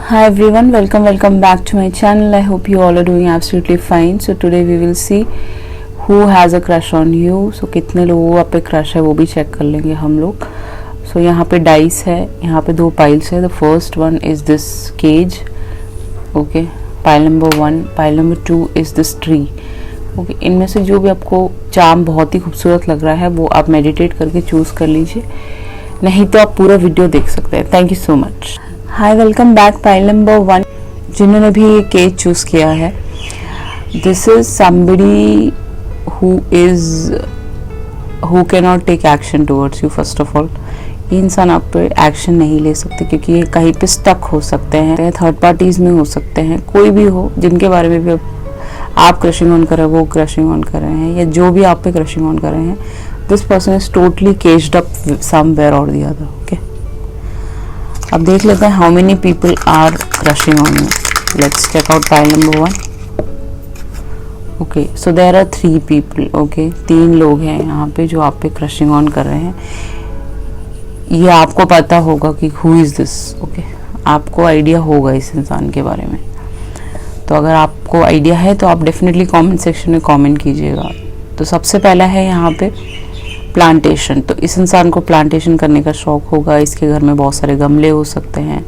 Hi everyone, welcome back to my channel. I hope you all are doing absolutely fine. So today we will see who has a crush on you. So कितने लोगों का पे crush है वो भी check कर लेंगे हम लोग. So यहाँ पे dice है, यहाँ पे दो piles है. The first one is this cage. Okay, pile number 1, pile number 2 is this tree. Okay इनमें से जो भी आपको चार्म बहुत ही खूबसूरत लग रहा है वो आप मेडिटेट करके चूज़ कर लीजिए, नहीं तो आप पूरा वीडियो देख सकते हैं. Thank you so much. Hi, welcome back. Pile number 1 जिन्होंने भी ये केज चूज़ किया है, this is somebody who can not take action towards you. First of all ये इंसान आप पे एक्शन नहीं ले सकते क्योंकि ये कहीं पे स्टक हो सकते हैं, थर्ड पार्टीज में हो सकते हैं, कोई भी हो जिनके बारे में भी आप क्रशिंग ऑन कर रहे हैं, वो क्रशिंग ऑन कर रहे हैं, या जो भी आप पे क्रशिंग ऑन कर रहे हैं. This person is totally caged up somewhere और द अदर. ओके, अब देख लेते हैं how many people are crushing on you. Let's check out pile number 1. Okay, so there are 3 people. Okay, 3 लोग हैं यहाँ पे जो आप पे क्रशिंग ऑन कर रहे हैं. ये आपको पता होगा कि हु इज दिस. ओके, आपको आइडिया होगा इस इंसान के बारे में. तो अगर आपको आइडिया है तो आप डेफिनेटली कमेंट सेक्शन में कमेंट कीजिएगा. तो सबसे पहला है यहाँ पे प्लांटेशन. तो इस इंसान को प्लांटेशन करने का शौक होगा. इसके घर में बहुत सारे गमले हो सकते हैं,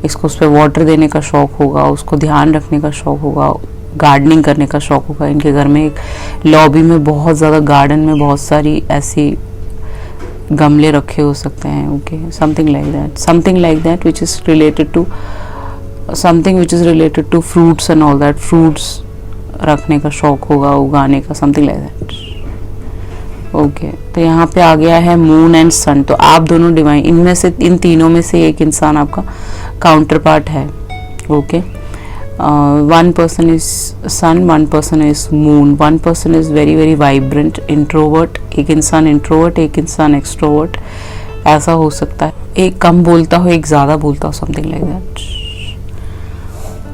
इसको उस पर वाटर देने का शौक होगा, उसको ध्यान रखने का शौक होगा, गार्डनिंग करने का शौक होगा. इनके घर में एक लॉबी में बहुत ज़्यादा गार्डन में बहुत सारी ऐसी गमले रखे हो सकते हैं. Okay, something like that which is related to something which is related to fruits and all that. fruits रखने का शौक होगा, उगाने का, something like that. ओके, तो यहाँ पे आ गया है मून एंड सन. तो आप दोनों डिवाइन, इनमें से इन तीनों में से एक इंसान आपका काउंटर पार्ट है. Okay, 1 person is sun, 1 person is moon, 1 person is very very vibrant introvert. एक इंसान इंट्रोवर्ट, एक इंसान एक्सट्रोवर्ट, ऐसा हो सकता है. एक कम बोलता हो, एक ज़्यादा बोलता हो, something like that.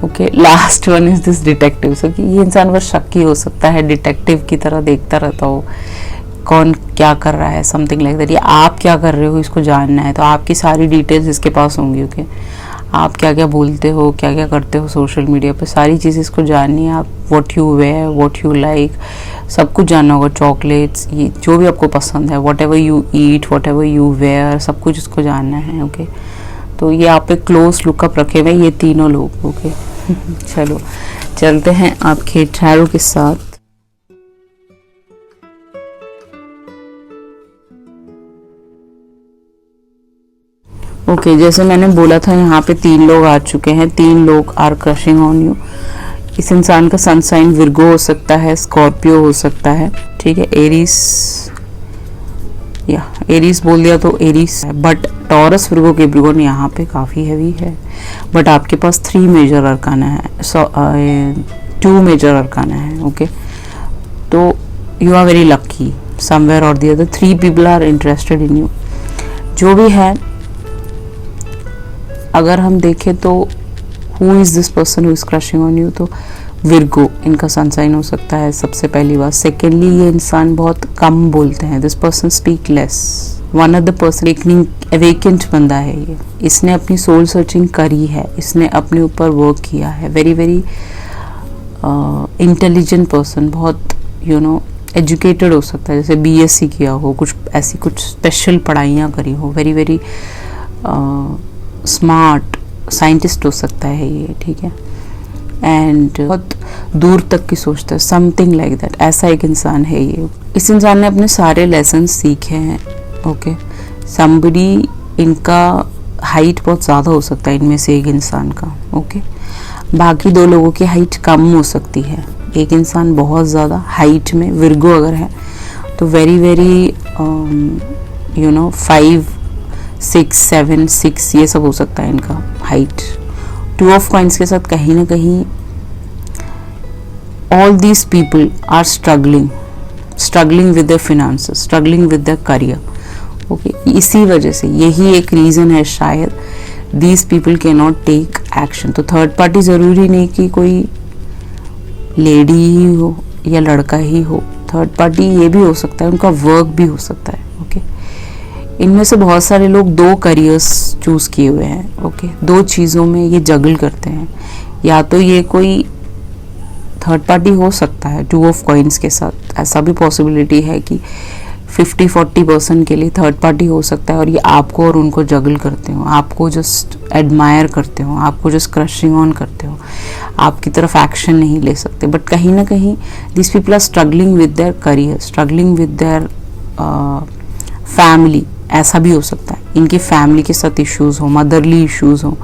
Okay, last one is this detective. So कि ये इंसान बस शक्की हो सकता है, डिटेक्टिव की तरह देखता रहता हो कौन क्या कर रहा है, समथिंग लाइक दैट. या आप क्या कर रहे हो इसको जानना है तो आपकी सारी डिटेल्स इसके पास होंगी. ओके, आप क्या क्या बोलते हो, क्या क्या करते हो सोशल मीडिया पे, सारी चीज़ इसको जाननी है. आप what you wear, what you like, सब कुछ जानना होगा. चॉकलेट्स, ये जो भी आपको पसंद है, whatever you eat, whatever you wear, सब कुछ इसको जानना है. ओके, तो ये आप एक क्लोज लुकअप रखे हुए ये तीनों लोग. ओके, चलो चलते हैं आपके टैरो के साथ. ओके, जैसे मैंने बोला था यहाँ पे 3 लोग आ चुके हैं. 3 लोग आर क्रशिंग ऑन यू. इस इंसान का सन साइन विर्गो हो सकता है, स्कॉर्पियो हो सकता है, ठीक है, एरीज, या एरीज बोल दिया तो एरीज है. बट टॉरस विर्गो कैप्रिकॉर्न यहाँ पे काफ़ी हैवी है. बट आपके पास 3 मेजर अरकाना है, 2 मेजर अरकाना है. ओके, तो you are very lucky somewhere और the other. 3 people are interested in you. जो भी है, अगर हम देखें तो who is this person who is crushing on you, तो विर्गो इनका सनसाइन हो सकता है, सबसे पहली बात. सेकेंडली, ये इंसान बहुत कम बोलते हैं. This person speak less. One of the person एक अवेकेंट बंदा है ये. इसने अपनी सोल सर्चिंग करी है, इसने अपने ऊपर वर्क किया है. वेरी वेरी इंटेलिजेंट पर्सन, बहुत एजुकेटेड हो सकता है, जैसे BSc किया हो, कुछ ऐसी कुछ स्पेशल पढ़ाइयाँ करी हो. वेरी वेरी स्मार्ट साइंटिस्ट हो सकता है ये, ठीक है. एंड बहुत दूर तक की सोचता है, समथिंग लाइक दैट. ऐसा एक इंसान है ये. इस इंसान ने अपने सारे लेसन सीखे हैं. ओके, समबडी, इनका हाइट बहुत ज़्यादा हो सकता है इनमें से एक इंसान का. ओके, बाकी 2 लोगों की हाइट कम हो सकती है. एक इंसान बहुत ज़्यादा हाइट में, विर्गो अगर है तो वेरी वेरी 5, 6, 7, 6 ये सब हो सकता है इनका हाइट. 2 ऑफ कॉइंस के साथ कहीं ना कहीं all these people are struggling with the finances, struggling with the career. Okay, इसी वजह से यही एक रीज़न है शायद these people can not take action. तो थर्ड पार्टी ज़रूरी नहीं कि कोई लेडी ही हो या लड़का ही हो. थर्ड पार्टी ये भी हो सकता है, उनका वर्क भी हो सकता है. ओके, इनमें से बहुत सारे लोग 2 करियर्स चूज किए हुए हैं, ओके। 2 चीज़ों में ये जगल करते हैं। या तो ये कोई थर्ड पार्टी हो सकता है 2 ऑफ कॉइन्स के साथ, ऐसा भी पॉसिबिलिटी है कि 50-40% के लिए थर्ड पार्टी हो सकता है और ये आपको और उनको जगल करते हो, आपको जस्ट एडमायर करते हो, आपको जस्ट क्रशिंग ऑन करते हो, आपकी तरफ एक्शन नहीं ले सकते। बट कहीं ना कहीं this people are struggling with their career, struggling with their family, ऐसा भी हो सकता है। इनकी फैमिली के साथ इश्यूज हो, मदरली इश्यूज हो,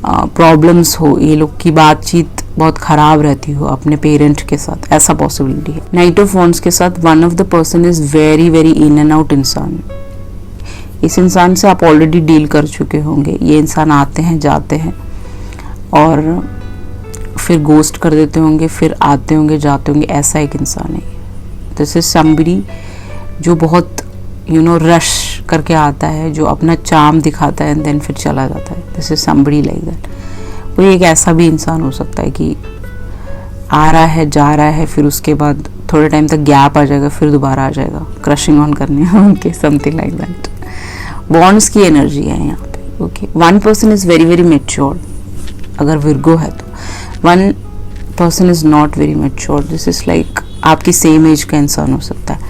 प्रॉब्लम्स हो, ये लोग की बातचीत बहुत खराब रहती हो अपने पेरेंट के साथ, ऐसा पॉसिबिलिटी है। नाइट ऑफ वॉन्ड्स के साथ one of the person is very very in and out इंसान। इस इंसान से आप ऑलरेडी डील कर चुके होंगे। ये इंसान आते हैं, जाते हैं और फिर गोस्ट कर देते होंगे, फिर आते होंगे, जाते होंगे, ऐसा एक इंसान है। दिस इज समबडी जो बहुत रश करके आता है, जो अपना चार्म दिखाता है एंड देन फिर चला जाता है। This is somebody like that. कोई एक ऐसा भी इंसान हो सकता है कि आ रहा है, जा रहा है, फिर उसके बाद थोड़े टाइम तक गैप आ जाएगा, फिर दोबारा आ जाएगा क्रशिंग ऑन करने, okay, something like that. Bonds की एनर्जी है यहाँ पे, okay. 1 person is very very mature, अगर विर्गो है तो 1 person is not very mature. This is like आपकी सेम एज का इंसान हो सकता है।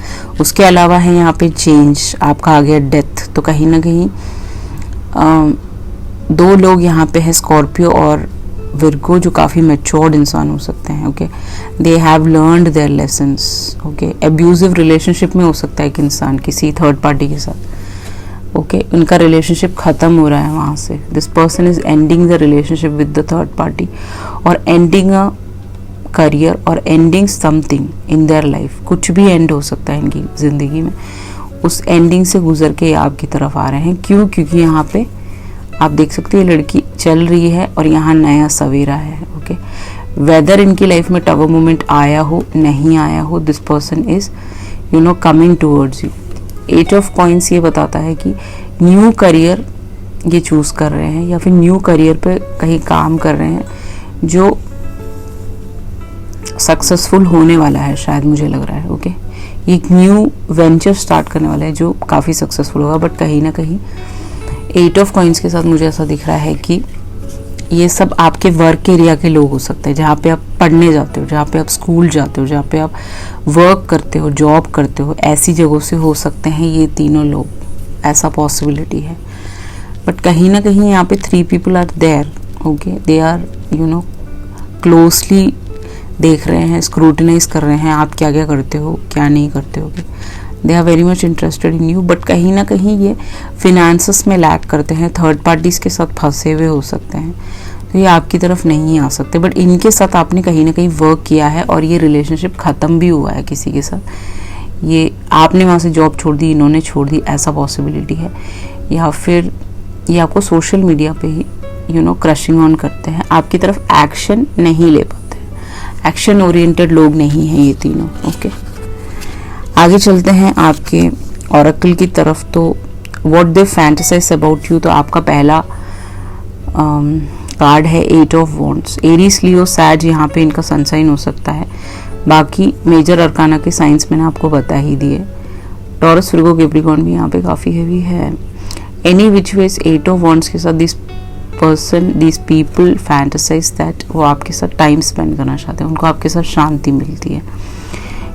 उसके अलावा है यहाँ पे चेंज, आपका आ गया डेथ, तो कहीं ना कहीं 2 लोग यहाँ पे है, स्कॉर्पियो और विर्गो, जो काफ़ी मैच्योर्ड इंसान हो सकते हैं, okay. They have learned their lessons, okay. Abusive relationship में हो सकता है कि इंसान किसी थर्ड पार्टी के साथ, ओके, उनका रिलेशनशिप ख़त्म हो रहा है वहाँ से। This person is ending the relationship with the third party और एंडिंग अ करियर और ending something in their life. कुछ भी एंड हो सकता है इनकी ज़िंदगी में, उस एंडिंग से गुजर के आपकी तरफ आ रहे हैं। क्यों? क्योंकि यहाँ पे आप देख सकते हैं लड़की चल रही है और यहाँ नया सवेरा है, ओके। वेदर इनकी लाइफ में टवर मोमेंट आया हो, नहीं आया हो, this person is coming towards you. 8 of coins ये बताता है कि न्यू करियर ये चूज कर रहे हैं या फिर न्यू करियर पे कहीं काम कर रहे हैं जो सक्सेसफुल होने वाला है, शायद मुझे लग रहा है, ओके। एक न्यू वेंचर स्टार्ट करने वाला है जो काफ़ी सक्सेसफुल होगा। बट कहीं ना कहीं 8 ऑफ कॉइन्स के साथ मुझे ऐसा दिख रहा है कि ये सब आपके वर्क एरिया के लोग हो सकते हैं, जहाँ पे आप पढ़ने जाते हो, जहाँ पे आप स्कूल जाते हो, जहाँ पे आप वर्क करते हो, जॉब करते हो, ऐसी जगहों से हो सकते हैं ये तीनों लोग, ऐसा पॉसिबिलिटी है। बट कहीं ना कहीं यहाँ पे 3 people are there, okay. They are closely देख रहे हैं, स्क्रूटिनाइज कर रहे हैं आप क्या क्या करते हो, क्या नहीं करते हो। They are very much interested in you. But कहीं ना कहीं ये फिनेंसेस में लैक करते हैं, थर्ड पार्टीज के साथ फंसे हुए हो सकते हैं, तो ये आपकी तरफ नहीं आ सकते। बट इनके साथ आपने कहीं ना कहीं वर्क किया है और ये रिलेशनशिप ख़त्म भी हुआ है किसी के साथ। ये आपने वहाँ से जॉब छोड़ दी, इन्होंने छोड़ दी, ऐसा पॉसिबिलिटी है। या फिर ये आपको सोशल मीडिया पे ही क्रशिंग ऑन करते हैं, आपकी तरफ एक्शन नहीं ले पाते। एक्शन ओरिएंटेड लोग नहीं हैं ये तीनों, ओके। आगे चलते हैं आपके ऑरेकल की तरफ। तो what they fantasise about you, तो आपका पहला कार्ड है 8 ऑफ वॉन्ड्स। एरीज, लियो, सैज, यहाँ पे इनका सन साइन हो सकता है। बाकी मेजर अरकाना के साइंस मैंने आपको बता ही दिए। टॉरस, विर्गो, कैप्रिकॉर्न भी यहाँ पे काफ़ी हैवी है। Any which ways 8 of wands के साथ this person, this people fantasise that वो आपके साथ टाइम स्पेंड करना चाहते हैं, उनको आपके साथ शांति मिलती है।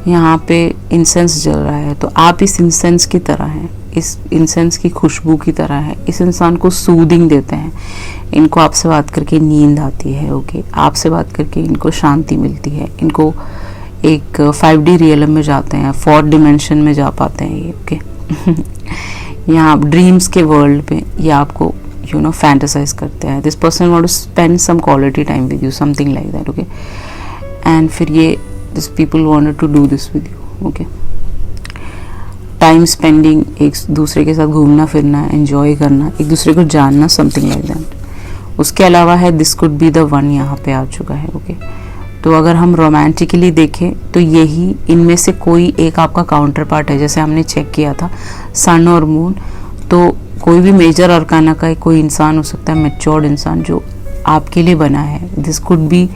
यहाँ पे इंसेंस जल रहा है, तो आप इस इंसेंस की तरह हैं, इस इंसेंस की खुशबू की तरह है। इस इंसान को सूदिंग देते हैं, इनको आपसे बात करके नींद आती है, ओके। आपसे बात करके इनको शांति मिलती है, इनको एक 5D रियलम में जाते हैं, 4th डिमेंशन में जा पाते हैं ये, ओके। यहाँ आप ड्रीम्स के वर्ल्ड में ये आपको फैंटेसाइज करते हैं। This person want to spend some quality time with you, something like that, okay. And फिर ये this people wanted to do this with you, okay. Time spending, एक दूसरे के साथ घूमना फिरना, एंजॉय करना, एक दूसरे को जानना, समथिंग लाइक दैट। उसके अलावा है this could be the one, यहाँ पे आ चुका है, ओके। तो अगर हम रोमांटिकली देखें तो यही इनमें से कोई एक आपका काउंटर पार्ट है। जैसे हमने चेक किया था सन और मून, तो कोई भी मेजर अरकाना का कोई इंसान हो सकता है, मैच्योर्ड इंसान जो आपके लिए बना है। This could be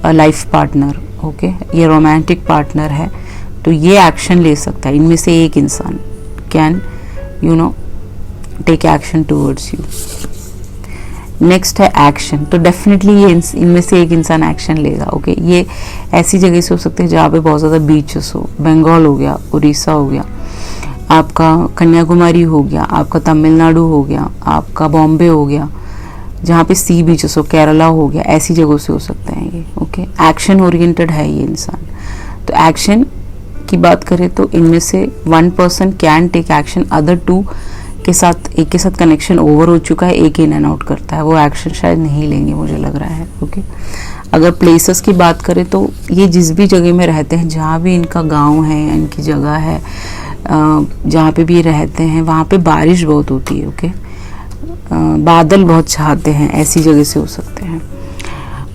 a life partner, okay. ये रोमांटिक पार्टनर है, तो ये एक्शन ले सकता है। इनमें से एक इंसान can take action towards you. Next है एक्शन, तो डेफिनेटली ये इनमें से एक इंसान एक्शन लेगा। ओके, ये ऐसी जगह से हो सकते हैं जहाँ पे बहुत ज़्यादा बीचेस हो, बंगाल हो गया, उड़ीसा हो गया, आपका कन्याकुमारी हो गया, आपका तमिलनाडु हो गया, आपका बॉम्बे हो गया, जहाँ पे सी बीचेस हो, केरला हो गया, ऐसी जगहों से हो सकते हैं ये। ओके, एक्शन ओरिएंटेड है ये इंसान। तो एक्शन की बात करें तो इनमें से one person can take action, other two के साथ एक के साथ कनेक्शन ओवर हो चुका है, एक इन एंड आउट करता है, वो एक्शन शायद नहीं लेंगे मुझे लग रहा है। ओके, अगर प्लेसेस की बात करें तो ये जिस भी जगह में रहते हैं, जहाँ भी इनका गांव है, इनकी जगह है, जहाँ पे भी रहते हैं वहाँ पे बारिश बहुत होती है। ओके, बादल बहुत छाते हैं, ऐसी जगह से हो सकते हैं।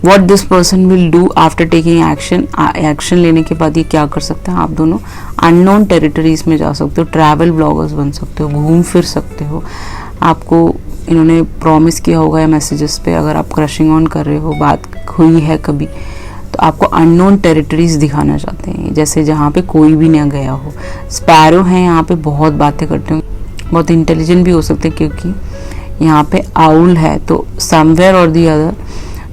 What this person will do after taking action, action लेने के बाद ये क्या कर सकते हैं, आप दोनों अननोन टेरिटरीज में जा सकते हो, ट्रैवल ब्लॉगर्स बन सकते हो, घूम फिर सकते हो। आपको इन्होंने प्रॉमिस किया होगा या मैसेजेस पे, अगर आप क्रशिंग ऑन कर रहे हो, बात हुई है कभी, तो आपको अननोन टेरिटरीज दिखाना चाहते हैं, जैसे जहाँ पे कोई भी नहीं गया हो। स्पैरो हैं यहाँ पे, बहुत बातें करते हो, बहुत इंटेलिजेंट भी हो सकते हैं, क्योंकि यहाँ पे आउल है। तो somewhere or the other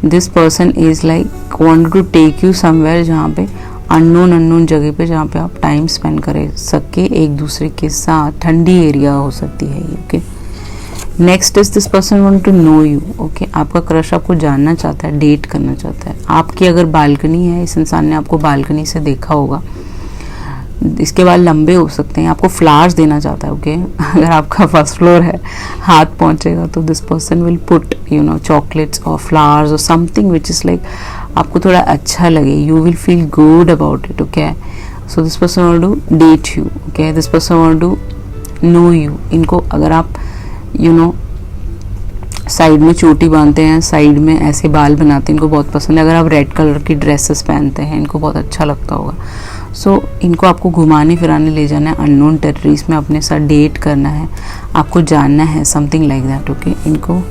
this person is like want to take you somewhere, जहाँ पे अननोन जगह पे, जहाँ पे आप टाइम स्पेंड कर सके एक दूसरे के साथ, ठंडी एरिया हो सकती है ये। Okay, next is this person want to know you. Okay, आपका क्रश आपको जानना चाहता है, डेट करना चाहता है। आपकी अगर बालकनी है, इस इंसान ने आपको बालकनी से देखा होगा, इसके बाल लंबे हो सकते हैं, आपको फ्लावर्स देना चाहता है। ओके, अगर आपका फर्स्ट फ्लोर है, हाथ पहुंचेगा, तो this person will put chocolates और फ्लावर्स और समथिंग विच इज लाइक आपको थोड़ा अच्छा लगे, you will feel good about it. Okay, so this person want to date you. Okay, this person want to know you. इनको अगर आप side में चोटी बांधते हैं, साइड में ऐसे बाल बनाते हैं, इनको बहुत पसंद है। अगर आप रेड कलर की ड्रेसेस पहनते हैं, इनको बहुत अच्छा लगता होगा। सो इनको आपको घुमाने फिराने ले जाना है, अननोन टेरिटरीज में अपने साथ डेट करना है, आपको जानना है, समथिंग लाइक दैट। ओके, इनको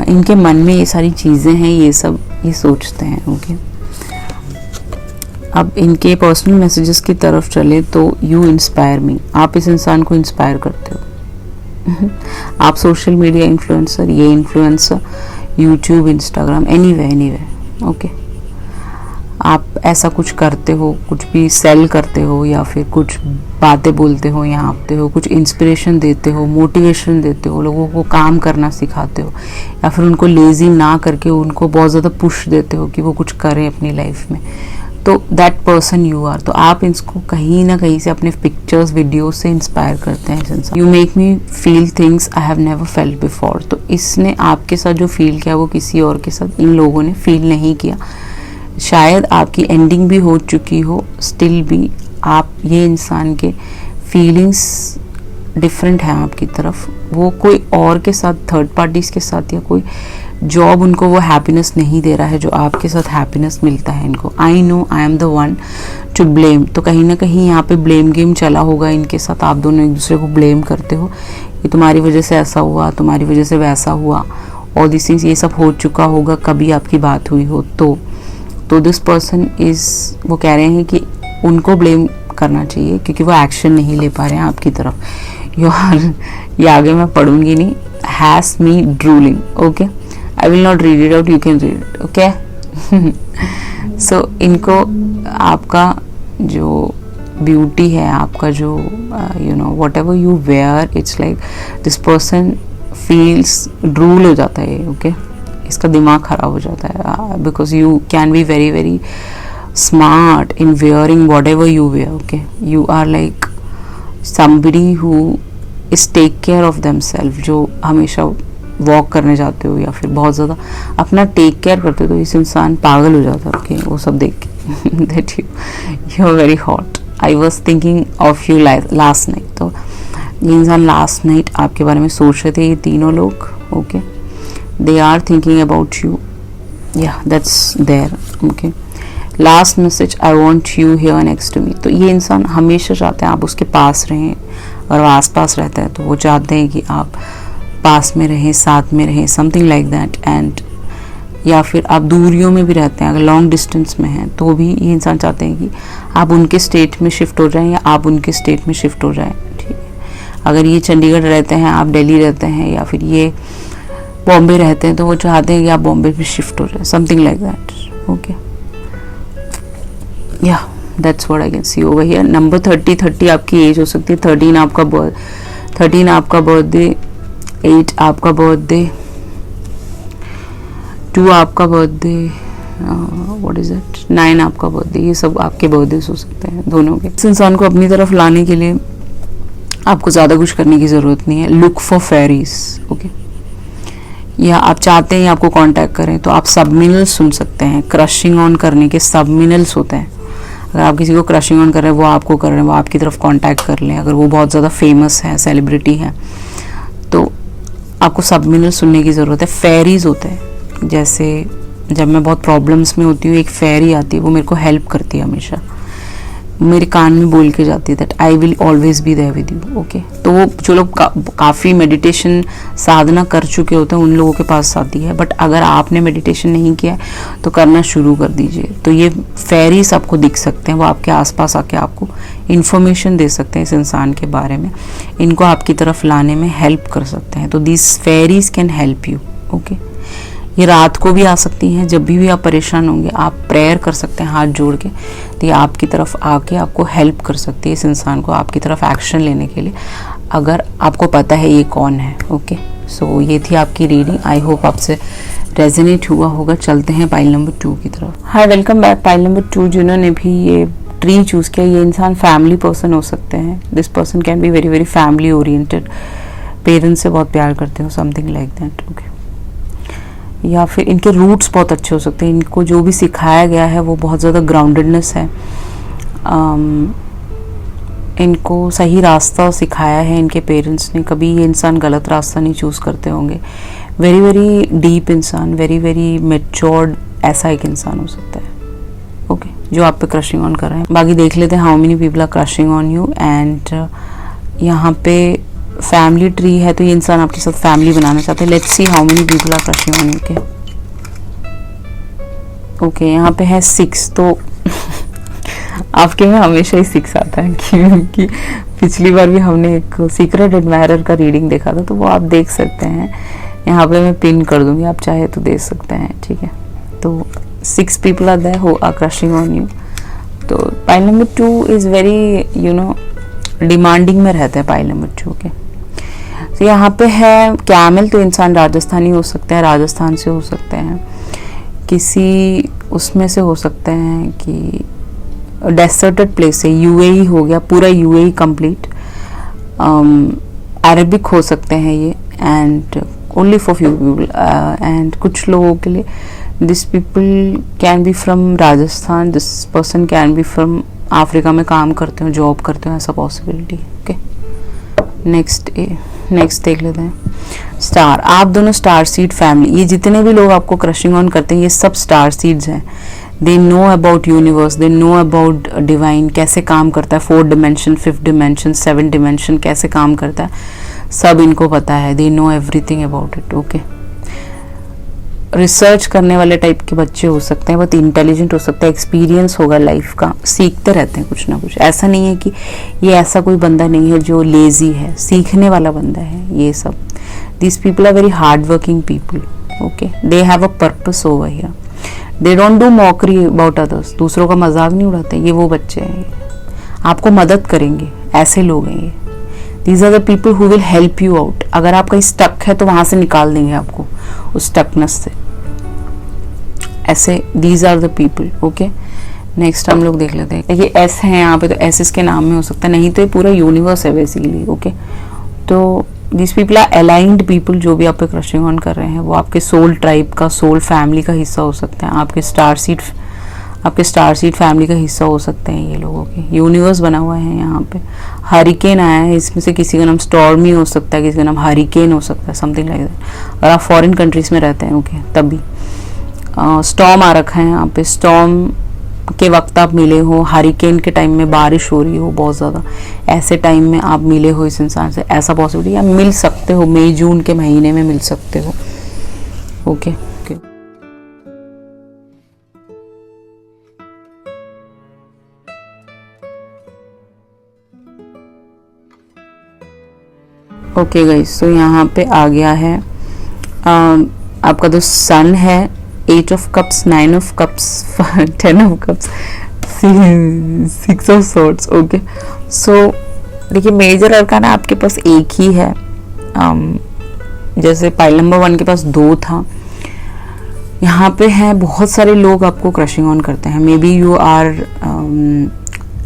इनके मन में ये सारी चीज़ें हैं, ये सब ये सोचते हैं। ओके, अब इनके पर्सनल मैसेजेस की तरफ चले तो यू इंस्पायर मी, आप इस इंसान को इंस्पायर करते हो। आप सोशल मीडिया इन्फ्लुएंसर, ये influencer, YouTube, Instagram, anyway. Okay, आप ऐसा कुछ करते हो, कुछ भी सेल करते हो, या फिर कुछ बातें बोलते हो, यहाँ आते हो, कुछ इंस्पिरेशन देते हो, मोटिवेशन देते हो, लोगों को काम करना सिखाते हो, या फिर उनको लेजी ना करके उनको बहुत ज़्यादा पुश देते हो कि वो कुछ करें अपनी लाइफ में। तो दैट पर्सन यू आर। तो आप इसको कहीं ना कहीं से अपने पिक्चर्स, वीडियो से इंस्पायर करते हैं। You make me feel things I have never felt before. तो इसने आपके साथ जो फील किया वो किसी और के साथ इन लोगों ने फील नहीं किया। शायद आपकी एंडिंग भी हो चुकी हो, स्टिल भी आप ये इंसान के फीलिंग्स डिफरेंट है आपकी तरफ। वो कोई और के साथ, थर्ड पार्टीज के साथ, या कोई जॉब उनको वो हैप्पीनेस नहीं दे रहा है जो आपके साथ हैप्पीनेस मिलता है इनको। I know I am the one two blame. तो कहीं ना कहीं यहाँ पे ब्लेम गेम चला होगा इनके साथ, आप दोनों एक दूसरे को ब्लेम करते हो कि तुम्हारी वजह से ऐसा हुआ, तुम्हारी वजह से वैसा हुआ, और दिस थिंग्स, ये सब हो चुका होगा कभी आपकी बात हुई हो तो दिस पर्सन इज, वो कह रहे हैं कि उनको ब्लेम करना चाहिए क्योंकि वो एक्शन नहीं ले पा रहे हैं आपकी तरफ। ये आगे मैं पढ़ूंगी नहीं, has me drooling. Okay, I will not read it out, you can read it. Okay, so इनको आपका जो ब्यूटी है, आपका जो whatever you wear, it's like this person feels, drool हो जाता है। ओके, इसका दिमाग खराब हो जाता है, because you can be very very smart in wearing whatever you wear. Okay, you are like somebody who is take care of themselves, जो हमेशा वॉक करने जाते हो या फिर बहुत ज़्यादा अपना टेक केयर करते हो, तो इस इंसान पागल हो जाता है। ओके, वो सब देख के that you are very hot, I was thinking of you last night. तो ये इंसान लास्ट नाइट आपके बारे में सोच रहे थे, ये तीनों लोग। Okay, they are thinking about you, या that's there. Okay, last message, I want you here next to me. तो ये इंसान हमेशा चाहते हैं आप उसके पास रहें, और वो आस पास रहता है तो वो चाहते हैं कि आप पास में रहें, साथ में रहें, समथिंग लाइक दैट। एंड या फिर आप दूरियों में भी रहते हैं, अगर लॉन्ग डिस्टेंस में हैं तो भी ये इंसान चाहते हैं कि आप उनके स्टेट में शिफ्ट हो जाएं या आप उनके स्टेट में शिफ्ट हो जाएं। ठीक है, अगर ये चंडीगढ़ रहते हैं, आप दिल्ली रहते हैं, या फिर ये बॉम्बे रहते हैं, तो वो चाहते हैं कि आप बॉम्बे भी शिफ्ट हो जाए, समथिंग लाइक दैट। ओके, या that's what I can see over here. Number 30 आपकी एज हो सकती है, 13 आपका बर्थडे, 8 आपका बर्थडे, 2 आपका बर्थडे, व्हाट इज इट, 9 आपका बर्थडे, ये सब आपके बर्थडेज हो सकते हैं दोनों के। इस इंसान को अपनी तरफ लाने के लिए आपको ज़्यादा कुछ करने की ज़रूरत नहीं है। Look for fairies, okay. या आप चाहते हैं आपको कांटेक्ट करें तो आप सबमिनल्स सुन सकते हैं। क्रशिंग ऑन करने के सबमिनल्स होते हैं। अगर आप किसी को क्रशिंग ऑन कर रहे हैं, वो आपको कर रहे हैं, वो आपकी तरफ कांटेक्ट कर लें, अगर वो बहुत ज़्यादा फेमस है, सेलिब्रिटी है, तो आपको सबमिनल सुनने की ज़रूरत है। फेरीज होते हैं, जैसे जब मैं बहुत प्रॉब्लम्स में होती हूँ, एक फेरी आती है, वो मेरे को हेल्प करती है हमेशा, मेरे कान में बोल के जाती है that I will always be there with you. Okay, तो वो जो लोग काफ़ी मेडिटेशन साधना कर चुके होते हैं, उन लोगों के पास आती है। बट अगर आपने मेडिटेशन नहीं किया तो करना शुरू कर दीजिए। तो ये फेरीज आपको दिख सकते हैं, वो आपके आसपास आके आपको इन्फॉर्मेशन दे सकते हैं इस इंसान के बारे में, इनको आपकी तरफ लाने में हेल्प कर सकते हैं। तो this fairies can help you. Okay, ये रात को भी आ सकती हैं, जब भी आप परेशान होंगे आप प्रेयर कर सकते हैं हाथ जोड़ के, तो ये आपकी तरफ आके आपको हेल्प कर सकती है, इस इंसान को आपकी तरफ एक्शन लेने के लिए, अगर आपको पता है ये कौन है। ओके, सो ये थी आपकी रीडिंग। आई होप आपसे रेजोनेट हुआ होगा। चलते हैं पाइल नंबर 2 की तरफ। हाय, वेलकम बैक। पाइल नंबर 2 जिन्होंने भी ये ट्री चूज़ किया, ये इंसान फैमिली पर्सन हो सकते हैं। This person can be very very family oriented, parents से बहुत प्यार करते हो, समथिंग लाइक दैट। ओके, या फिर इनके रूट्स बहुत अच्छे हो सकते हैं, इनको जो भी सिखाया गया है वो बहुत ज़्यादा ग्राउंडेडनेस है, इनको सही रास्ता सिखाया है इनके पेरेंट्स ने, कभी ये इंसान गलत रास्ता नहीं चूज़ करते होंगे। वेरी वेरी डीप इंसान, वेरी वेरी मेच्योर्ड, ऐसा एक इंसान हो सकता है। ओके, जो आप पे क्रशिंग ऑन कर रहे हैं। बाकी देख लेते हैं how many people are crushing on you. And यहाँ पे फैमिली ट्री है, तो ये इंसान आपके साथ फैमिली बनाना चाहते हैं। Let's see how many people are crushing on you. के ओके, यहाँ पे है 6, तो आपके में हमेशा ही 6 आता है, क्योंकि पिछली बार भी हमने एक सीक्रेट एडमायरर का रीडिंग देखा था, तो वो आप देख सकते हैं। यहाँ पे मैं पिन कर दूंगी, आप चाहे तो देख सकते हैं, ठीक है। तो 6 people are there who are crushing on you. तो pile number 2 is very demanding में रहते हैं पाइल नंबर 2 के। तो यहाँ पे है कैमल, तो इंसान राजस्थानी हो सकते हैं, राजस्थान से हो सकते हैं, किसी उसमें से हो सकते हैं कि डेसर्टेड प्लेस से, यूएई हो गया, पूरा यूएई कंप्लीट, अरबिक हो सकते हैं ये, and only for few people, and कुछ लोगों के लिए this people can be from Rajasthan, this person can be from Africa में काम करते हो, जॉब करते हो, ऐसा पॉसिबिलिटी। ओके, नेक्स्ट देख लेते हैं। स्टार, आप दोनों स्टार सीड फैमिली, ये जितने भी लोग आपको क्रशिंग ऑन करते हैं ये सब स्टार सीड्स हैं। They know about universe, they know about divine, कैसे काम करता है, 4th dimension, 5th dimension, 7th dimension कैसे काम करता है, सब इनको पता है। They know everything about it. Okay, research करने वाले टाइप के बच्चे हो सकते हैं, बहुत इंटेलिजेंट हो सकता है, एक्सपीरियंस होगा लाइफ का, सीखते रहते हैं कुछ ना कुछ। ऐसा नहीं है कि ये ऐसा कोई बंदा नहीं है जो लेजी है, सीखने वाला बंदा है ये सब। This people are very hard working people. Okay, they have a purpose over here, they don't do mockery about others, दूसरों का मजाक नहीं उड़ाते, ये वो बच्चे हैं, आपको मदद करेंगे, ऐसे लोग हैं ये। These are the people who will help you out. अगर आप कहीं स्टक है तो वहां से निकाल देंगे आपको उस स्टकनेस से, ऐसे these are the people. Okay, next हम लोग देख लेते हैं। देखिए एस है यहाँ पे, तो एस इसके नाम में हो सकता है, नहीं तो ये पूरा यूनिवर्स है बेसिकली। ओके, तो this people are aligned people, जो भी आप पे क्रशिंग ऑन कर रहे हैं वो आपके सोल ट्राइब का, सोल फैमिली का हिस्सा हो सकते हैं, आपके स्टार सीड फैमिली का हिस्सा हो सकते हैं ये लोगों के। यूनिवर्स बना हुआ है यहाँ पे। हरिकेन आया है, इसमें से किसी का नाम स्टॉर्मी हो सकता है, किसी का नाम हरिकेन हो सकता है, समथिंग लाइक दैट। अगर आप फॉरेन कंट्रीज में रहते हैं, ओके, तभी स्टॉर्म आ रखा है यहाँ पे। स्टॉर्म के वक्त आप मिले हो, हरिकेन के टाइम में बारिश हो रही हो बहुत ज़्यादा, ऐसे टाइम में आप मिले हो इस इंसान से, ऐसा पॉसिबिलिटी, या मिल सकते हो, मई जून के महीने में मिल सकते हो। ओके, ओके गाइस, तो यहाँ पे आ गया है आपका जो सन है, 8 of cups, 9 of cups, 10 of cups, 6 of swords. Okay, so देखिए मेजर अरकाना आपके पास एक ही है। जैसे पाइल नंबर 1 के पास 2 था, यहाँ पे है बहुत सारे लोग आपको क्रशिंग ऑन करते हैं। Maybe you are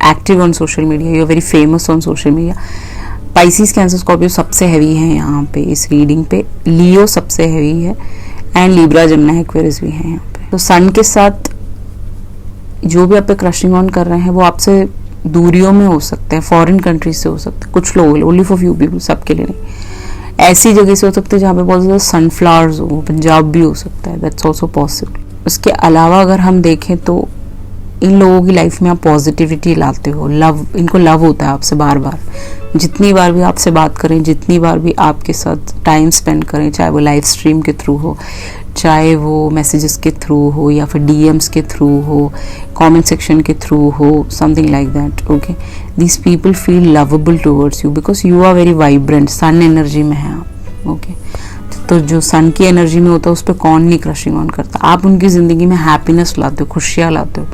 active on social media, you are very famous on social media. Pisces, cancer, Scorpio सबसे हैवी है यहाँ पे इस रीडिंग पे, लियो सबसे हैवी है, एंड लिब्रा, जमुना, एक्वेरियस भी है यहाँ पे। तो सन के साथ जो भी आप पे क्रशिंग ऑन कर रहे हैं वो आपसे दूरियों में हो सकते हैं, फॉरेन कंट्रीज से हो सकते हैं, कुछ लोग, ओनली फॉर फ्यू पीपल, सबके लिए नहीं। ऐसी जगह से हो सकते हैं जहाँ पे बहुत ज़्यादा सनफ्लावर्स हो, पंजाब भी हो सकता है, दैट्स ऑल्सो पॉसिबल। उसके अलावा अगर हम देखें तो इन लोगों की लाइफ में आप पॉजिटिविटी लाते हो, लव, इनको लव होता है आपसे बार बार। जितनी बार भी आपसे बात करें, जितनी बार भी आपके साथ टाइम स्पेंड करें, चाहे वो लाइव स्ट्रीम के थ्रू हो, चाहे वो मैसेजेस के थ्रू हो, या फिर डीएम्स के थ्रू हो, कमेंट सेक्शन के थ्रू हो, something like that. Okay, this people feel lovable towards you because you are very vibrant, sun energy में है आप। ओके, तो जो सन की एनर्जी में होता है उस पर कौन नहीं क्रशिंग ऑन करता। आप उनकी ज़िंदगी में हैप्पीनेस लाते हो, खुशियाँ लाते हो।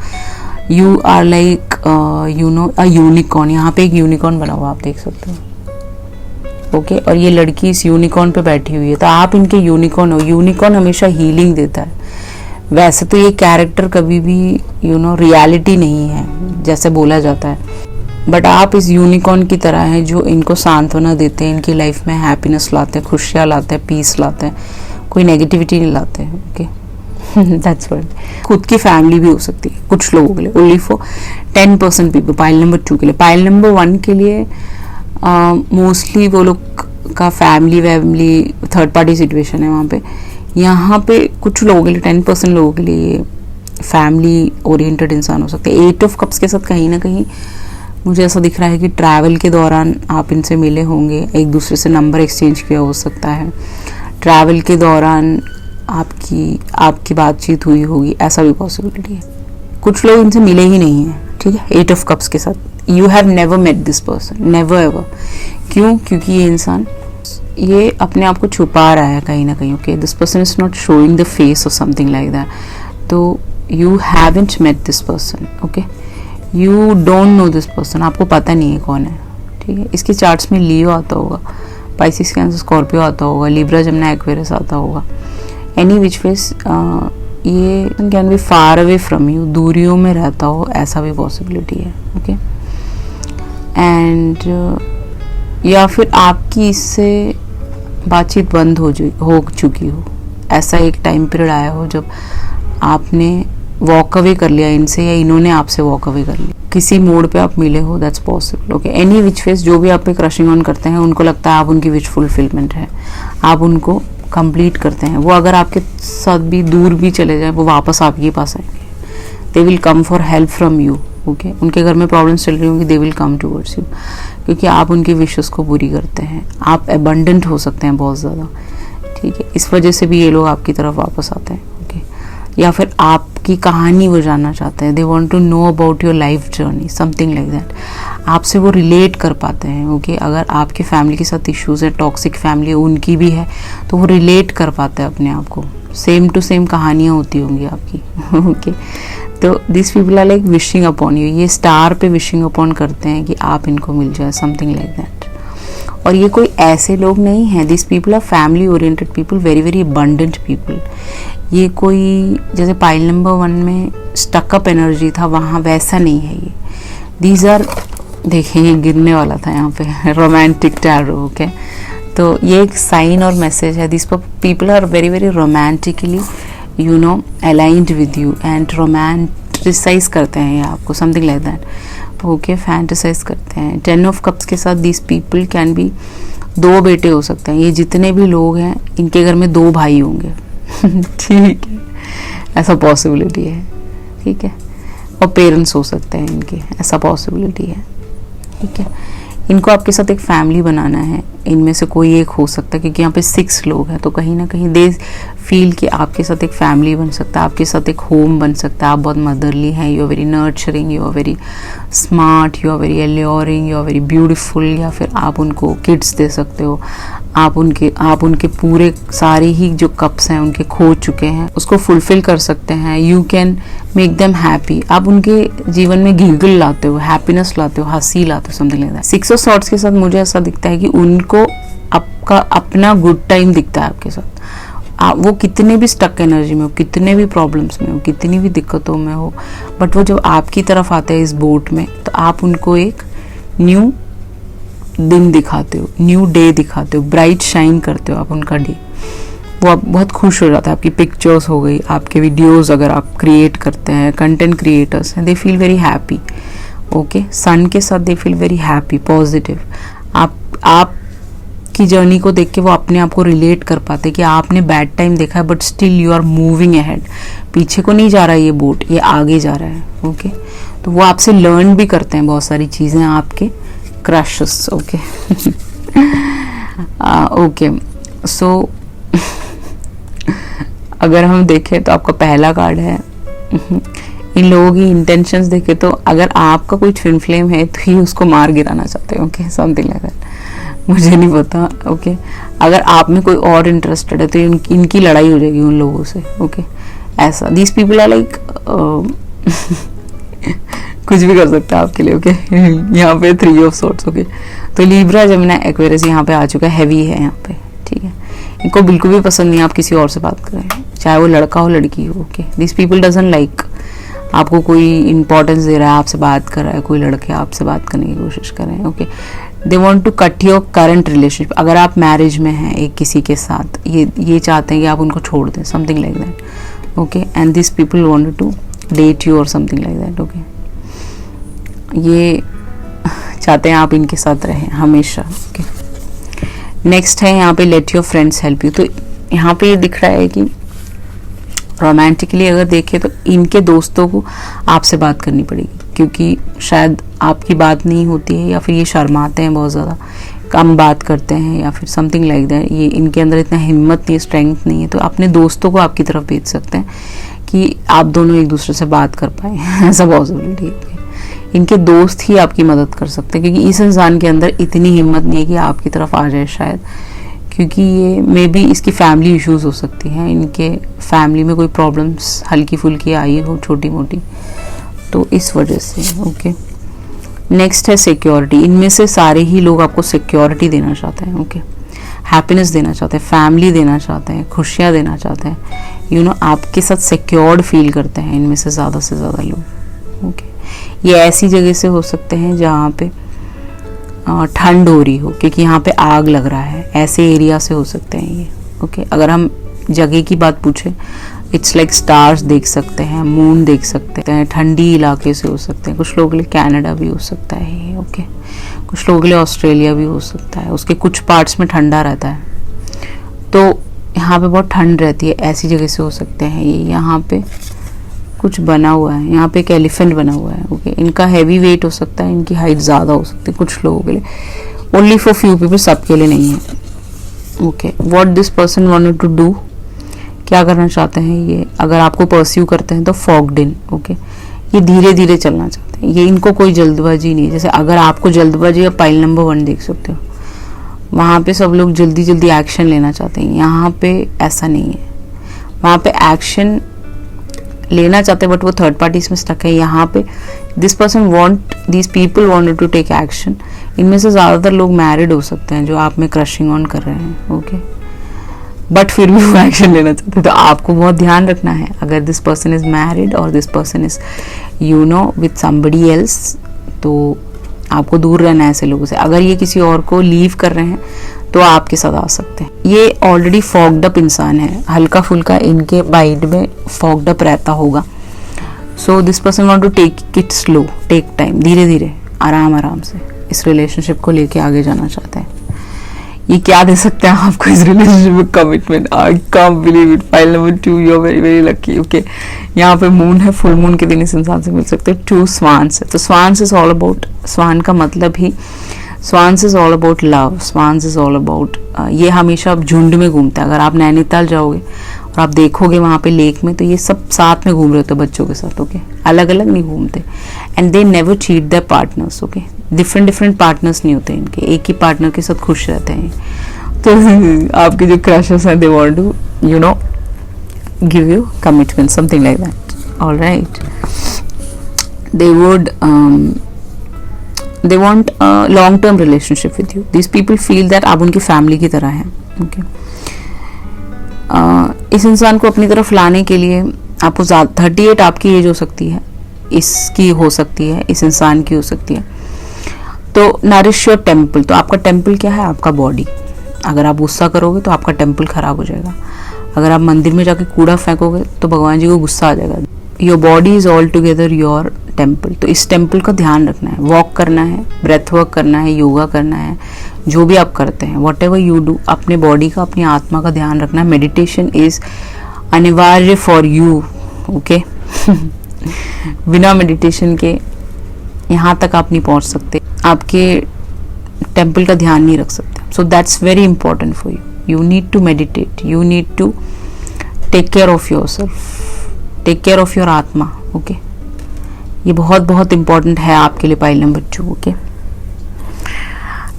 You are like you know a unicorn. यहाँ पे एक यूनिकॉर्न बना हुआ आप देख सकते हो। ओके, और ये लड़की इस यूनिकॉर्न पे बैठी हुई है, तो आप इनके यूनिकॉर्न हो। यूनिकॉर्न हमेशा हीलिंग देता है। वैसे तो ये कैरेक्टर कभी भी यू नो रियलिटी नहीं है जैसे बोला जाता है, बट आप इस यूनिकॉर्न की तरह हैं जो इनको सांत्वना देते हैं, इनकी लाइफ में हैप्पीनेस लाते हैं, खुशियाँ लाते हैं, पीस लाते हैं, कोई नेगेटिविटी नहीं लाते हैं। Okay, that's what. खुद की फैमिली भी हो सकती है कुछ लोगों के लिए, only for 10% people. Pile number 2 के लिए, पाइल नंबर 1 के लिए मोस्टली वो लोग का फैमिली थर्ड पार्टी सिचुएशन है वहाँ पे। यहाँ पे कुछ लोगों के लिए, 10% लोगों के लिए फैमिली ओरिएंटेड इंसान हो सकते हैं। 8 ऑफ कप्स के साथ कहीं ना कहीं मुझे ऐसा दिख रहा है कि ट्रैवल के दौरान आप इनसे मिले होंगे, एक दूसरे से नंबर एक्सचेंज किया हो सकता है, ट्रैवल के दौरान आपकी बातचीत हुई होगी, ऐसा भी पॉसिबिलिटी है। कुछ लोग इनसे मिले ही नहीं हैं, ठीक है। 8 ऑफ कप्स के साथ you have never met this person, never ever. क्यों? क्योंकि ये इंसान ये अपने आप को छुपा रहा है कहीं ना कहीं। Okay, this person is not showing the face और समथिंग लाइक दैट। तो you haven't met this person. Okay, you don't know this person, आपको पता नहीं है कौन है, ठीक है। इसके चार्ट्स में लियो आता होगा, पाइसिस, कैंसर, स्कॉर्पियो आता होगा, लिब्रा, जमुना, एक्वेरियस आता होगा। एनी विच वेज ये can be far away from you, दूरियों में रहता हो, ऐसा भी पॉसिबिलिटी है। ओके, एंड या फिर आपकी इससे बातचीत बंद हो चुकी हो। ऐसा एक टाइम पीरियड आया हो जब आपने वॉक अवे कर लिया इनसे, या इन्होंने आपसे वॉक अवे कर लिया, किसी मोड पे आप मिले हो, that's possible. Okay, any which face जो भी आप पे क्रशिंग ऑन करते हैं उनको लगता है आप उनकी विश फुलफिलमेंट है, आप उनको कंप्लीट करते हैं। वो अगर आपके साथ भी दूर भी चले जाए, वो वापस आपके पास आएंगे। They will come for help from you. Okay, उनके घर में प्रॉब्लम्स चल रही होंगी, they will come towards you, क्योंकि आप उनकी विशेस को पूरी करते हैं। आप एबंडेंट हो सकते हैं बहुत ज़्यादा, ठीक है। इस वजह से भी ये लोग आपकी तरफ वापस आते हैं। ओके, या फिर आपकी कहानी वो जानना चाहते हैं, they want to know about your life journey, something like that. आपसे वो रिलेट कर पाते हैं। ओके, अगर आपके फैमिली के साथ इश्यूज है, टॉक्सिक फैमिली है, उनकी भी है, तो वो रिलेट कर पाते हैं अपने आप को। सेम टू सेम कहानियाँ होती होंगी आपकी। ओके, तो this people are like wishing upon you. ये स्टार पे विशिंग अपॉन करते हैं कि आप इनको मिल जाए, समथिंग लाइक दैट। और ये कोई ऐसे लोग नहीं हैं, this people are family oriented people, very very abundant people. ये कोई जैसे पाइल नंबर 1 में स्टकअप एनर्जी था, वहाँ वैसा नहीं है ये। दीज आर, देखें ये गिरने वाला था यहाँ पे, रोमांटिक टैरो। ओके, तो ये एक साइन और मैसेज है। This people are very very romantically you know aligned with you, and romanticize करते हैं ये आपको, something like that. Okay, fantasize करते हैं। 10 ऑफ कप्स के साथ दिस पीपल कैन बी 2 बेटे हो सकते हैं। ये जितने भी लोग हैं इनके घर में 2 भाई होंगे। ठीक है, ऐसा पॉसिबिलिटी है, ठीक है। और पेरेंट्स हो सकते हैं इनके, ऐसा पॉसिबिलिटी है, ठीक है। इनको आपके साथ एक फैमिली बनाना है, इनमें से कोई एक हो सकता है, क्योंकि यहाँ पे 6 लोग हैं, तो कहीं ना कहीं दे फील कि आपके साथ एक फैमिली बन सकता है, आपके साथ एक होम बन सकता है। आप बहुत मदरली हैं, you are very nurturing, you are very smart, you are very alluring, you are very beautiful. या फिर आप उनको किड्स दे सकते हो, आप उनके पूरे सारे ही जो कप्स हैं उनके खो चुके हैं, उसको फुलफिल कर सकते हैं। You can make them happy. आप उनके जीवन में गिगल लाते हो, हैप्पीनेस लाते हो, हंसी लाते हो, something like that. 6 of swords के साथ मुझे ऐसा दिखता है कि उनको आपका अपना गुड टाइम दिखता है आपके साथ। वो कितने भी स्टक एनर्जी में हो, कितने भी प्रॉब्लम्स में हो, कितनी भी दिक्कतों में हो, बट वो जब आपकी तरफ आते हैं इस बोट में, तो आप उनको एक न्यू दिन दिखाते हो, न्यू डे दिखाते हो, ब्राइट शाइन करते हो आप उनका डे। वो आप बहुत खुश हो जाता है। आपकी पिक्चर्स हो गई, आपके वीडियोस अगर आप क्रिएट करते हैं, कंटेंट क्रिएटर्स हैं, they feel very happy. Okay, sun के साथ they feel very happy, positive. आप की जर्नी को देख के वो अपने आप को रिलेट कर पाते कि आपने बैड टाइम देखा है, but still you are moving ahead. पीछे को नहीं जा रहा है ये बोट, ये आगे जा रहा है। ओके, तो वो आपसे लर्न भी करते हैं बहुत सारी चीजें, आपके क्रशेस। ओके ओके, सो अगर हम देखें तो आपका पहला कार्ड है। इन लोगों की इंटेंशंस देखे तो अगर आपका कोई ट्विन फ्लेम है तो ही उसको मार गिराना चाहते हैं। ओके, समथिंग लाइक दैट, मुझे नहीं पता। ओके, अगर आप में कोई और इंटरेस्टेड है तो इनकी लड़ाई हो जाएगी उन लोगों से। ओके, ऐसा दीज पीपल आर लाइक कुछ भी कर सकता है आपके लिए। ओके, यहाँ पे 3 ऑफ सॉर्ड्स। ओके, तो लिब्रा, जेमिनी, एक्वेरियस यहाँ पे आ चुका है, हैवी है यहाँ पे। ठीक है, इनको बिल्कुल भी पसंद नहीं आप किसी और से बात करें, चाहे वो लड़का हो लड़की हो। Okay, this people doesn't like आपको कोई इंपॉर्टेंस दे रहा है, आपसे बात कर रहा है, कोई लड़के आपसे बात करने की कोशिश कर रहे हैं। Okay, they want to cut your current relationship. अगर आप मैरिज में हैं एक किसी के साथ, ये चाहते हैं कि आप उनको छोड़ दें, something like that. Okay, and this people want to date you और समथिंग लाइक दैट। ओके, ये चाहते हैं आप इनके साथ रहें हमेशा। ओके, नेक्स्ट है यहाँ पे let your friends help you. तो यहाँ पे ये दिख रहा है कि रोमांटिकली अगर देखें तो इनके दोस्तों को आपसे बात करनी पड़ेगी, क्योंकि शायद आपकी बात नहीं होती है, या फिर ये शर्माते हैं बहुत ज़्यादा, कम बात करते हैं, या फिर समथिंग लाइक दैट। ये इनके अंदर इतना हिम्मत नहीं है, स्ट्रेंथ नहीं है, तो अपने दोस्तों को आपकी तरफ भेज सकते हैं कि आप दोनों एक दूसरे से बात कर पाए। ऐसा पॉसिबिलिटी है। इनके दोस्त ही आपकी मदद कर सकते हैं, क्योंकि इस इंसान के अंदर इतनी हिम्मत नहीं है कि आपकी तरफ आ जाए शायद, क्योंकि ये मे बी इसकी फैमिली इश्यूज हो सकती हैं, इनके फैमिली में कोई प्रॉब्लम्स हल्की फुल्की आई हो, छोटी मोटी, तो इस वजह से। ओके, नेक्स्ट है सिक्योरिटी। इनमें से सारे ही लोग आपको सिक्योरिटी देना चाहते हैं। ओके, हैप्पीनेस देना चाहते हैं, फैमिली देना चाहते हैं, खुशियाँ देना चाहते हैं। आपके साथ सिक्योर्ड फील करते हैं इनमें से ज़्यादा लोग। ओके, ये ऐसी जगह से हो सकते हैं जहाँ पे ठंड हो रही हो, क्योंकि यहाँ पे आग लग रहा है, ऐसे एरिया से हो सकते हैं ये। ओके, अगर हम जगह की बात पूछें, इट्स लाइक स्टार्स देख सकते हैं, मून देख सकते हैं, ठंडी इलाके से हो सकते हैं। कुछ लोगों के लिए कनाडा भी हो सकता है ये। ओके, कुछ लोगों के लिए ऑस्ट्रेलिया भी हो सकता है, उसके कुछ पार्ट्स में ठंडा रहता है, तो यहाँ पे बहुत ठंड रहती है, ऐसी जगह से हो सकते हैं ये। यहाँ पे कुछ बना हुआ है, यहाँ पे एक एलिफेंट बना हुआ है। ओके, इनका हैवी वेट हो सकता है, इनकी हाइट ज़्यादा हो सकती है कुछ लोगों के लिए, ओनली फॉर फ्यू पीपल, सबके लिए नहीं है। Okay, what this person wanted to do, क्या करना चाहते हैं ये, अगर आपको परस्यू करते हैं तो फॉग्ड इन। ओके, ये धीरे धीरे चलना चाहते हैं, ये इनको कोई जल्दबाजी नहीं है। जैसे अगर आपको जल्दबाजी है, पाइल नंबर 1 देख सकते हो, वहाँ पे सब लोग जल्दी जल्दी एक्शन लेना चाहते हैं, यहाँ पे ऐसा नहीं है। वहाँ पे एक्शन लेना चाहते हैं बट वो थर्ड पार्टीज में स्टक है। यहाँ पे this people wanted to take action. इनमें से ज़्यादातर लोग मैरिड हो सकते हैं जो आप में क्रशिंग ऑन कर रहे हैं। ओके, बट फिर भी वो एक्शन लेना चाहते हैं, तो आपको बहुत ध्यान रखना है। अगर दिस पर्सन इज मैरिड और this person is with somebody else, तो आपको दूर रहना है ऐसे लोगों से। अगर ये किसी और को लीव कर रहे हैं तो आपके साथ आ सकते हैं। ये ऑलरेडी फॉग्ड अप इंसान है, हल्का फुल्का इनके माइंड में फॉग्ड अप रहता होगा। So this person want to take it slow, take time, धीरे धीरे, आराम से इस रिलेशनशिप को लेके आगे जाना चाहते हैं। ये क्या दे सकते हैं आपको इस रिलेशनशिप में? Commitment. I can't believe it. File number 2, you are very very lucky. Okay, यहाँ पे मून है, फुल मून के दिन इस इंसान से मिल सकते हैं। 2 स्वान्स है, तो swans is all about, swan का मतलब ही swans is all about love, swans is all about, ये हमेशा झुंड में घूमता है। अगर आप नैनीताल जाओगे और आप देखोगे वहाँ पे लेक में, तो ये सब साथ में घूम रहे होते बच्चों के साथ, ओके, अलग अलग नहीं घूमते। And they never cheat there partners, okay, different different partners नहीं होते इनके, एक ही पार्टनर के साथ खुश रहते हैं। तो आपके जो क्रशेस हैं, they want to you know give you commitment, something like that, alright. they want a long term relationship with you. These people feel that आप उनकी फैमिली की तरह हैं, ओके। इस इंसान को अपनी तरफ लाने के लिए आपको 38 आपकी एज हो सकती है, इसकी हो सकती है, इस इंसान की हो सकती है। तो नरिश योर टेम्पल, तो आपका टेम्पल क्या है? आपका बॉडी। अगर आप गुस्सा करोगे तो आपका टेम्पल खराब हो जाएगा। अगर आप मंदिर में जाके कूड़ा फेंकोगे तो भगवान जी को गुस्सा आ जाएगा। Your body is all together your temple. तो इस टेम्पल का ध्यान रखना है, वॉक करना है, ब्रेथ वर्क करना है, योगा करना है, जो भी आप करते हैं, वॉट एवर यू डू, अपने बॉडी का, अपनी आत्मा का ध्यान रखना है। मेडिटेशन इज अनिवार्य फॉर यू, ओके। बिना मेडिटेशन के यहाँ तक आप नहीं पहुँच सकते, आपके टेम्पल का ध्यान नहीं रख सकते। So that's very important for you. You need to meditate, you need to take care of your self, take care of your atma, okay. ये बहुत बहुत इंपॉर्टेंट है आपके लिए पाइल नंबर 2, ओके।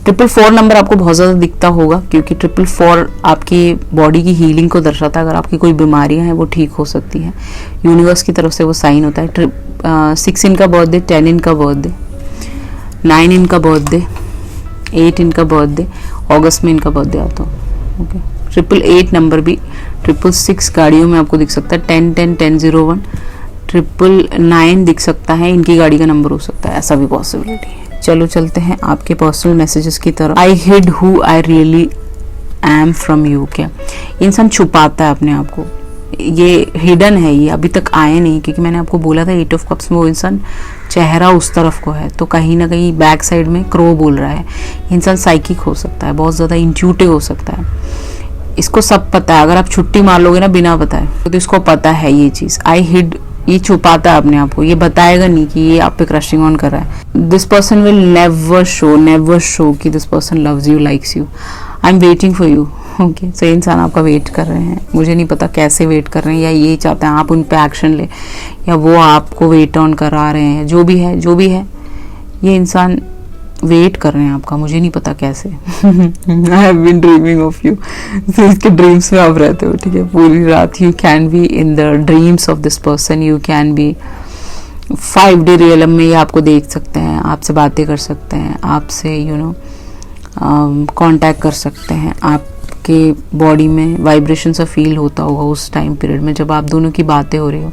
444 नंबर आपको बहुत ज़्यादा दिखता होगा, क्योंकि 444 आपकी बॉडी की हीलिंग को दर्शाता है। अगर आपकी कोई बीमारियां हैं वो ठीक हो सकती हैं, यूनिवर्स की तरफ से वो साइन होता है। 6 इनका बर्थडे, 10 इनका बर्थडे, 9 इनका बर्थडे, 8 इनका बर्थडे, अगस्त में इनका बर्थडे आता है, ओके। 888 नंबर भी 666 गाड़ियों में आपको दिख सकता है। 1010, 1001, 999 दिख सकता है, इनकी गाड़ी का नंबर हो सकता है, ऐसा भी पॉसिबिलिटी है। चलो चलते हैं आपके पर्सनल मैसेजेस की तरफ। I hid who I really am from you. क्या इंसान छुपाता है अपने आप को, ये हिडन है, ये अभी तक आए नहीं, क्योंकि मैंने आपको बोला था 8 ऑफ कप्स में वो इंसान चेहरा उस तरफ को है, तो कहीं ना कहीं बैक साइड में क्रो बोल रहा है। इंसान साइकिक हो सकता है, बहुत ज़्यादा इंट्यूटिव हो सकता है, इसको सब पता है। अगर आप छुट्टी मार लोगे ना बिना बताए, तो इसको पता है ये चीज़। आई हिड, ये छुपाता है अपने आप को, ये बताएगा नहीं कि ये आप पे क्रशिंग ऑन कर रहा है। This person will never show कि this person loves you, likes you. I am waiting for you, okay. सही इंसान आपका वेट कर रहे हैं, मुझे नहीं पता कैसे वेट कर रहे हैं, या ये चाहते हैं आप उन पे एक्शन ले, या वो आपको वेट ऑन करा रहे हैं, जो भी है ये इंसान वेट कर रहे हैं आपका, मुझे नहीं पता कैसे। I have been dreaming of you. इसके ड्रीम्स में आप रहते हो, ठीक है, पूरी रात। You can be in the dreams of this person, you can be 5D realm में, ये आपको देख सकते हैं, आपसे बातें कर सकते हैं, आपसे कांटेक्ट कर सकते हैं। आपके बॉडी में वाइब्रेशन सा फील होता होगा उस टाइम पीरियड में जब आप दोनों की बातें हो रही हो।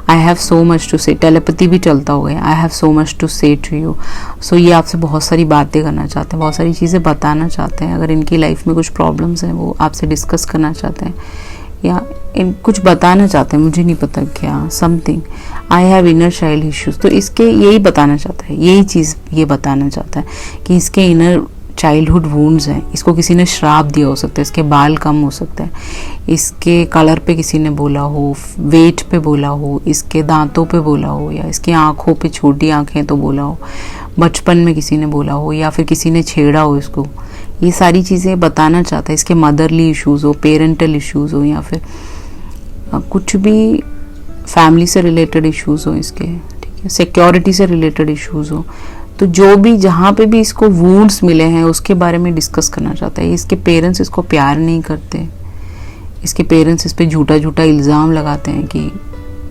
I have so much to say, telepathy भी चलता होगा, I have so much to say to you. So ये आपसे बहुत सारी बातें करना चाहते हैं, बहुत सारी चीज़ें बताना चाहते हैं। अगर इनकी लाइफ में कुछ प्रॉब्लम्स हैं वो आपसे डिस्कस करना चाहते हैं, या इन कुछ बताना चाहते हैं, मुझे नहीं पता क्या, something. I have inner child issues, तो इसके यही बताना चाहता है, यही चीज़ ये बताना चाहता है कि इसके इनर चाइल्डहुड वूंड्स हैं, इसको किसी ने श्राप दिया हो सकता है, इसके बाल कम हो सकते हैं, इसके कलर पे किसी ने बोला हो, वेट पे बोला हो, इसके दांतों पे बोला हो, या इसकी आँखों पे छोटी आँखें तो बोला हो, बचपन में किसी ने बोला हो, या फिर किसी ने छेड़ा हो इसको। ये सारी चीज़ें बताना चाहता है। इसके मदरली इश्यूज़ हो, पेरेंटल इश्यूज़ हो, या फिर कुछ भी फैमिली से रिलेटेड इश्यूज़ हो इसके, ठीक है, सिक्योरिटी से रिलेटेड इश्यूज़ हो, तो जो भी जहाँ पे भी इसको वूंड्स मिले हैं उसके बारे में डिस्कस करना चाहता है। इसके पेरेंट्स इसको प्यार नहीं करते, इसके पेरेंट्स इस पर झूठा इल्ज़ाम लगाते हैं कि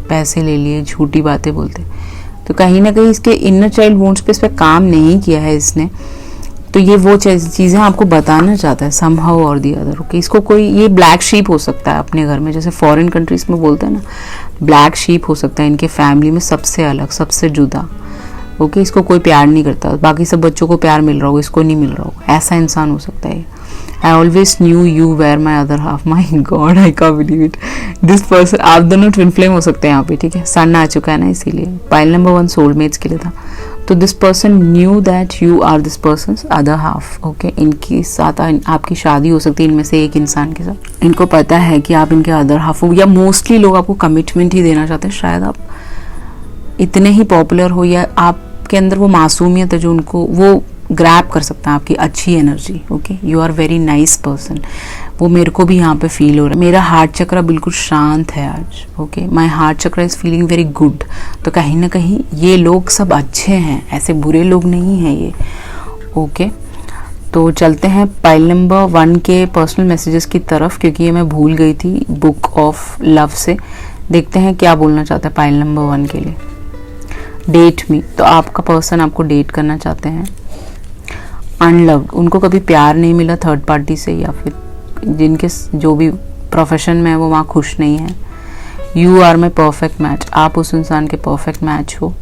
पैसे ले लिए, झूठी बातें बोलते हैं, तो कहीं ना कहीं इसके इनर चाइल्ड वूंड्स पे इस पर काम नहीं किया है इसने। तो ये वो चीज़ें आपको बताना चाहता है समहाउ और दी अदर, ओके। इसको कोई, ये ब्लैक शीप हो सकता है अपने घर में, जैसे फॉरेन कंट्रीज में बोलते हैं ना, ब्लैक शीप हो सकता है इनके फैमिली में, सबसे अलग, सबसे जुदा, ओके। इसको कोई प्यार नहीं करता, बाकी सब बच्चों को प्यार मिल रहा होगा, इसको नहीं मिल रहा होगा, ऐसा इंसान हो सकता है। I always knew you were my other half, my god I can't believe it. This person, आप दोनों ट्विन फ्लेम हो सकते हैं यहाँ पे, ठीक है, सन आ चुका है ना, इसीलिए पाइल नंबर 1 सोलमेट्स के लिए था। तो this person knew that you are this person's other half, okay. इनके साथ आपकी शादी हो सकती है, इनमें से एक इंसान के साथ। इनको पता है कि आप इनके अदर हाफ हो, या मोस्टली लोग आपको कमिटमेंट ही देना चाहते हैं। शायद आप इतने ही पॉपुलर हो, या आपके अंदर वो मासूमियत है जो उनको, वो ग्रैब कर सकता है आपकी अच्छी energy. Okay, you are very nice person, वो मेरे को भी यहाँ पे फील हो रहा है। मेरा हार्ट चक्र बिल्कुल शांत है आज। ओके, माई हार्ट चक्र इज फीलिंग वेरी गुड। तो कहीं ना कहीं ये लोग सब अच्छे हैं, ऐसे बुरे लोग नहीं हैं ये। ओके, तो चलते हैं पाइल नंबर 1 के पर्सनल मैसेजेस की तरफ, क्योंकि ये मैं भूल गई थी बुक ऑफ लव से। देखते हैं क्या बोलना चाहता है पाइल नंबर 1 के लिए। डेट मी, तो आपका पर्सन आपको डेट करना चाहते हैं। अनलव्ड, उनको कभी प्यार नहीं मिला थर्ड पार्टी से, या फिर जिनके जो भी प्रोफेशन में है वो वहाँ खुश नहीं है। You are my perfect match, आप उस इंसान के परफेक्ट मैच हो।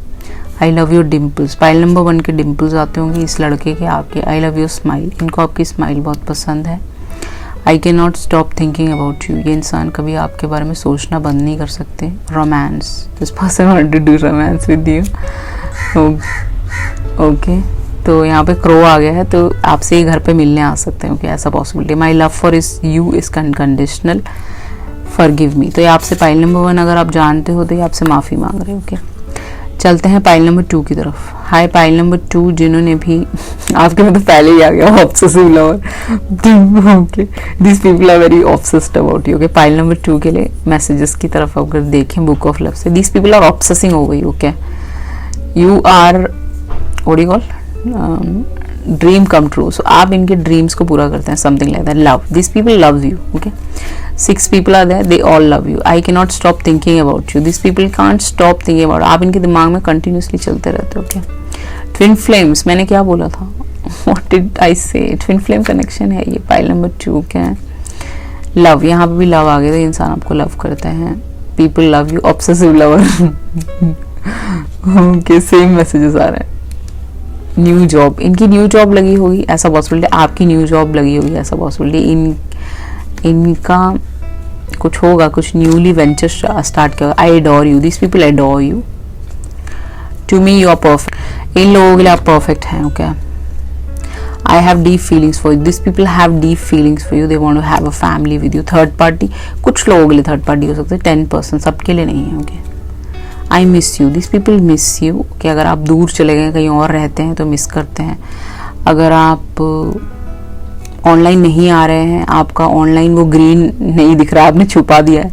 I love your dimples, pile number 1 के डिम्पल्स आते होंगे इस लड़के के आपके। आई लव योर स्माइल, इनको आपकी स्माइल बहुत पसंद है। I can not stop thinking about you, ये इंसान कभी आपके बारे में सोचना बंद नहीं कर सकते। Romance, this person want to do romance with you. Okay, तो यहाँ पे क्रो आ गया है, तो आपसे ही घर पे मिलने आ सकते हैं। ओके, ऐसा possibility. My love for is you is unconditional, forgive me, तो ये आपसे पाइल नंबर 1 अगर आप जानते हो तो ये आपसे माफ़ी मांग रहे हैं। ओके, चलते हैं पाइल नंबर 2 की तरफ। हाय पाइल नंबर 2, जिन्होंने भी आपके में तो पहले ही आ गया obsessive lover. Okay, this people are very obsessed about you. Okay, pile number 2 के लिए मैसेजेस की तरफ अगर देखें बुक ऑफ लव से, this people are obsessing over you. Okay, you are what do you call dream come true, so आप इनके dreams को पूरा करते हैं, something like that. Love, this people love you. Okay, 6 people are there, they all love you. I cannot stop thinking about you. These people can't stop thinking about you. आप इनके दिमाग में कंटिन्यूसली चलते रहते हो। क्या ट्विन फ्लेम्स, मैंने क्या बोला था? What did I say? Twin flame connection है ये पाइल नंबर 2। क्या है? लव, यहाँ पे भी लव आ गया था, इंसान आपको लव करते हैं। People love you, obsessive lover. Okay, same messages आ रहे हैं। न्यू जॉब, इनकी न्यू जॉब लगी होगी, ऐसा पॉसिबिलिटी। आपकी न्यू जॉब लगी होगी, ऐसा पॉसिबिलिटी। इनका कुछ होगा, कुछ न्यूली वेंचर स्टार्ट किया। I adore you, this people adore you. To me you are perfect, इन लोगों के लिए आप परफेक्ट हैं। Okay, I have deep feelings for you, this people have deep feelings for you, they want to have a family with you. Third party, कुछ लोगों के लिए थर्ड पार्टी हो सकते हैं, 10%, सबके लिए नहीं है। Okay, I miss you, this people miss you. कि अगर आप दूर चले गए, कहीं और रहते हैं तो मिस करते हैं। अगर आप ऑनलाइन नहीं आ रहे हैं, आपका ऑनलाइन वो ग्रीन नहीं दिख रहा है, आपने छुपा दिया है,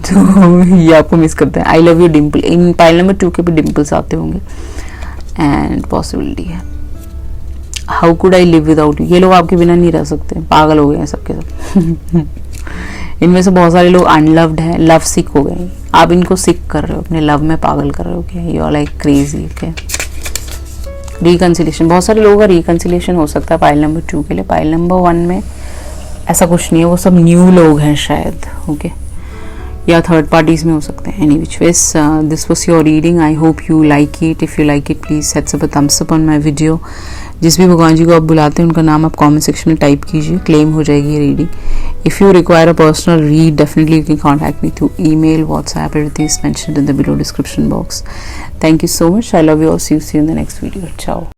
तो ये आपको मिस करते हैं। I love you Dimple, in pile number 2 के भी डिम्पल्स आते होंगे एंड पॉसिबिलिटी है। How could I live without you, ये लोग आपके बिना नहीं रह सकते, पागल हो गए हैं सबके सब। इनमें से बहुत सारे लोग अनलव्ड हैं, लव सिक हो गए। आप इनको सिक कर रहे हो, अपने लव में पागल कर रहे हो। क्या you are like crazy. Okay, reconciliation, बहुत सारे लोगों का रिकन्सिलेशन हो सकता है पाइल नंबर 2 के लिए। पाइल नंबर 1 में ऐसा कुछ नहीं है, वो सब न्यू लोग हैं शायद। ओके, या थर्ड पार्टीज में हो सकते हैं। Any which ways, this was your reading, I hope you like it. If you like it please sets up a thumbs up on my video. जिस भी भगवान जी को आप बुलाते हैं उनका नाम आप कमेंट सेक्शन में टाइप कीजिए, क्लेम हो जाएगी reading. If you require a personal read, definitely you can contact me through email, WhatsApp, everything is mentioned in the below description box. Thank you so much. I love you all. See you in the next video. Ciao.